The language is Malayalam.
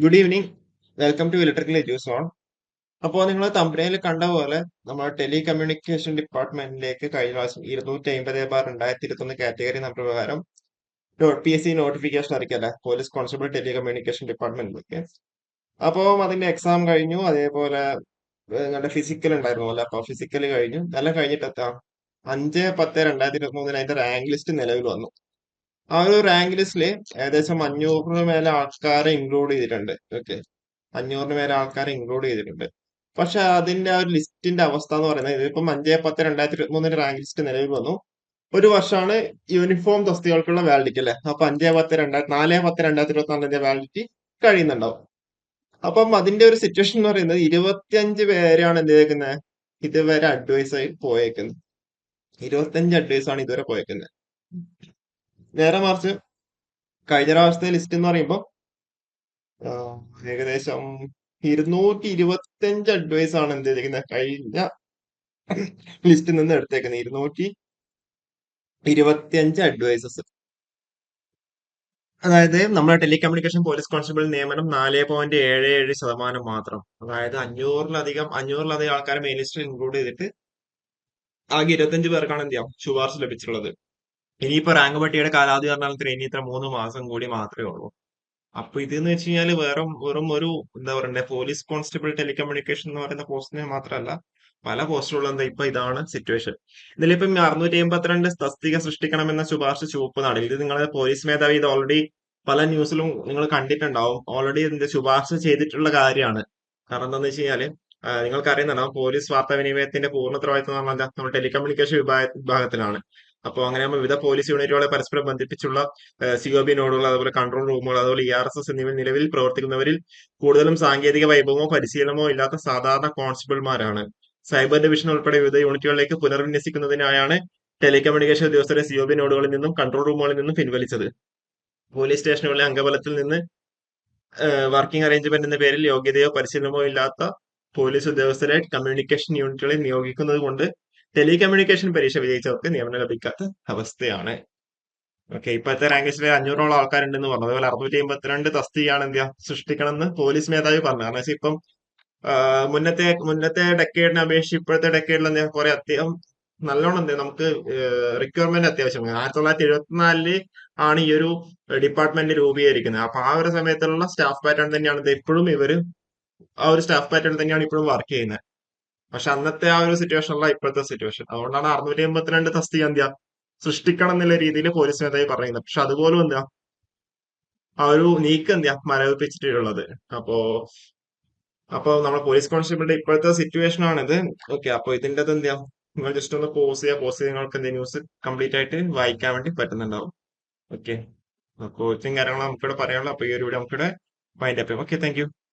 Good evening. Welcome to electrical edus on. അപ്പോൾ നിങ്ങൾ തമ്പനയിൽ കണ്ട പോലെ നമ്മുടെ ടെലി കമ്മ്യൂണിക്കേഷൻ ഡിപ്പാർട്ട്മെന്റിലേക്ക് കഴിഞ്ഞ പ്രാവശ്യം 250/2021 കാറ്റഗറി നമ്പർ പ്രകാരം PSC നോട്ടിഫിക്കേഷൻ അറിയിക്കല്ലേ, പോലീസ് കോൺസ്റ്റബിൾ ടെലി കമ്മ്യൂണിക്കേഷൻ ഡിപ്പാർട്ട്മെന്റിലേക്ക്. അപ്പോൾ അതിന്റെ എക്സാം കഴിഞ്ഞു. അതേപോലെ നിങ്ങളുടെ ഫിസിക്കൽ ഉണ്ടായിരുന്നല്ലോ, അപ്പൊ ഫിസിക്കൽ കഴിഞ്ഞു. എല്ലാം കഴിഞ്ഞിട്ട് എത്താം 5/10/2023 അതിന്റെ റാങ്ക് ലിസ്റ്റ് നിലവിൽ വന്നു. ആ ഒരു റാങ്ക് ലിസ്റ്റില് ഏകദേശം 500 മേലെ ആൾക്കാരെ ഇൻക്ലൂഡ് ചെയ്തിട്ടുണ്ട്. ഓക്കെ, 500 മേലെ ആൾക്കാരെ ഇൻക്ലൂഡ് ചെയ്തിട്ടുണ്ട്. പക്ഷെ അതിന്റെ ആ ഒരു ലിസ്റ്റിന്റെ അവസ്ഥ എന്ന് പറയുന്നത്, ഇതിപ്പം 5/10/2023 റാങ്ക് ലിസ്റ്റ് നിലവിൽ വന്നു. ഒരു വർഷമാണ് യൂണിഫോം തസ്തികകൾക്കുള്ള വാലിഡിറ്റി അല്ലെ. അപ്പൊ 4/10/2024 വാലിഡിറ്റി കഴിയുന്നുണ്ടാവും. അപ്പം അതിന്റെ ഒരു സിറ്റുവേഷൻ എന്ന് പറയുന്നത് 25 പേരാണ് എന്ത് ചെയ്തേക്കുന്നത്, ഇതുവരെ അഡ്വൈസ് ആയി പോയേക്കുന്നത്. 25 അഡ്വൈസ് ആണ് ഇതുവരെ പോയേക്കുന്നത്. നേരെ മറിച്ച് കഴിഞ്ഞ പ്രാവശ്യത്തെ ലിസ്റ്റ് എന്ന് പറയുമ്പോൾ ഏകദേശം 225 അഡ്വൈസ് ആണ് എന്ത് ചെയ്തിരിക്കുന്നത്, കഴിഞ്ഞ ലിസ്റ്റിൽ നിന്ന് എടുത്തേക്കുന്നത്. 225 അഡ്വൈസസ്. അതായത് നമ്മുടെ ടെലികമ്മ്യൂണിക്കേഷൻ പോലീസ് കോൺസ്റ്റബിൾ നിയമനം 4.77% മാത്രം. അതായത് അഞ്ഞൂറിലധികം ആൾക്കാരെ മെയിൻ ലിസ്റ്റിൽ ഇൻക്ലൂഡ് ചെയ്തിട്ട് ആകെ 25 പേർക്കാണ് എന്ത് ചെയ്യാം ശുപാർശ ലഭിച്ചിട്ടുള്ളത്. ഇനിയിപ്പോ റാങ്ക് പട്ടികയുടെ കാലാവധി പറഞ്ഞാൽ ഇനി ഇത്ര 3 മാസം കൂടി മാത്രമേ ഉള്ളൂ. അപ്പൊ ഇതെന്ന് വെച്ച് കഴിഞ്ഞാല് വെറും ഒരു എന്താ പറയണ്ടേ, പോലീസ് കോൺസ്റ്റബിൾ ടെലികമ്മ്യൂണിക്കേഷൻ എന്ന് പറയുന്ന പോസ്റ്റിനെ മാത്രമല്ല, പല പോസ്റ്റുകളും എന്താ ഇപ്പൊ ഇതാണ് സിറ്റുവേഷൻ. ഇതിലിപ്പം 682 തസ്തിക സൃഷ്ടിക്കണമെന്ന ശുപാർശ ചുവപ്പ് നാടിൽ ഇത് നിങ്ങളെ പോലീസ് മേധാവി ഇത് ഓൾറെഡി പല ന്യൂസിലും നിങ്ങൾ കണ്ടിട്ടുണ്ടാവും. ഓൾറെഡി ഇതിന്റെ ശുപാർശ ചെയ്തിട്ടുള്ള കാര്യമാണ്. കാരണം എന്താണെന്ന് വെച്ച് കഴിഞ്ഞാല് നിങ്ങൾക്ക് അറിയുന്നുണ്ടാവും, പോലീസ് വാർത്താവിനിമയത്തിന്റെ പൂർണ്ണ ഉത്തരവാദിത്തം എന്ന് പറഞ്ഞാൽ നമ്മുടെ ടെലികമ്മ്യൂണിക്കേഷൻ വിഭാഗത്തിലാണ്. അപ്പോൾ അങ്ങനെ വിവിധ പോലീസ് യൂണിറ്റുകളെ പരസ്പരം ബന്ധിപ്പിച്ചുള്ള COB നോഡുകൾ, അതുപോലെ കൺട്രോൾ റൂമുകൾ, അതുപോലെ ERSS എന്നിവ നിലവിൽ പ്രവർത്തിക്കുന്നവരിൽ കൂടുതലും സാങ്കേതിക വൈഭവമോ പരിശീലനമോ ഇല്ലാത്ത സാധാരണ കോൺസ്റ്റബിൾമാരാണ്. സൈബർ ഡിവിഷൻ ഉൾപ്പെടെ വിവിധ യൂണിറ്റുകളിലേക്ക് പുനർവിന്യസിക്കുന്നതിനായാണ് ടെലികമ്മ്യൂണിക്കേഷൻ ഉദ്യോഗസ്ഥരെ COB നോഡുകളിൽ നിന്നും കൺട്രോൾ റൂമുകളിൽ നിന്നും പിൻവലിച്ചത്. പോലീസ് സ്റ്റേഷനുകളിലെ അംഗബലത്തിൽ നിന്ന് വർക്കിംഗ് അറേഞ്ച്മെന്റ് എന്ന പേരിൽ യോഗ്യതയോ പരിശീലനമോ ഇല്ലാത്ത പോലീസ് ഉദ്യോഗസ്ഥരെ കമ്മ്യൂണിക്കേഷൻ യൂണിറ്റുകളിൽ നിയോഗിക്കുന്നത് കൊണ്ട് ടെലികമ്മ്യൂണിക്കേഷൻ പരീക്ഷ വിജയിച്ചവർക്ക് നിയമനം ലഭിക്കാത്ത അവസ്ഥയാണ്. ഓക്കെ, ഇപ്പോഴത്തെ റാങ്ക് ലിസ്റ്റിൽ 500ഓളം ആൾക്കാരുണ്ടെന്ന് പറഞ്ഞു. അതുപോലെ 652 തസ്തികയാണ് എന്ത് സൃഷ്ടിക്കണമെന്ന് പോലീസ് മേധാവി പറഞ്ഞു. കാരണം വെച്ചാൽ ഇപ്പം മുന്നത്തെ ഡെക്കേഡിനെ അപേക്ഷിച്ച് ഇപ്പോഴത്തെ ഡെക്കേഡിൽ എന്താ കുറെ അത്യാവശ്യം നല്ലോണം എന്താ നമുക്ക് റിക്വയർമെന്റ് അത്യാവശ്യമാണ്. 1974 ആണ് ഈ ഒരു ഡിപ്പാർട്ട്മെന്റ് രൂപീകരിക്കുന്നത്. അപ്പൊ ആ ഒരു സമയത്തുള്ള സ്റ്റാഫ് പാറ്റേൺ തന്നെയാണ് ഇത് ഇപ്പോഴും ആ ഒരു സ്റ്റാഫ് പാറ്റേൺ തന്നെയാണ് ഇപ്പോഴും വർക്ക് ചെയ്യുന്നത്. പക്ഷെ അന്നത്തെ ആ ഒരു സിറ്റുവേഷൻ അല്ല ഇപ്പോഴത്തെ സിറ്റുവേഷൻ. അതുകൊണ്ടാണ് 682 തസ്തിക എന്ത് സൃഷ്ടിക്കണം എന്നുള്ള രീതിയിൽ പോലീസ് മേധാവി പറയുന്നത്. പക്ഷെ അതുപോലും എന്താ ആ ഒരു നീക്കം മരവിപ്പിച്ചിട്ടുള്ളത്. അപ്പോ അപ്പൊ നമ്മുടെ പോലീസ് കോൺസ്റ്റബിളിന്റെ ഇപ്പോഴത്തെ സിറ്റുവേഷൻ ആണിത്. ഓക്കെ, അപ്പൊ ഇതിന്റെ എന്താ, നിങ്ങൾ ജസ്റ്റ് ഒന്ന് പോസ് ചെയ്യുക നിങ്ങൾക്ക് എന്തെങ്കിലും ന്യൂസ് കംപ്ലീറ്റ് ആയിട്ട് വായിക്കാൻ വേണ്ടി പറ്റുന്നുണ്ടാവും. ഓക്കെ, കോച്ചിങ് കാര്യങ്ങൾ നമുക്കിവിടെ പറയാനുള്ളൂ. അപ്പൊ ഈ ഒരു വീഡിയോ നമുക്കിവിടെ വൈൻഡ് അപ്പ് ചെയ്യാം. Okay, thank you.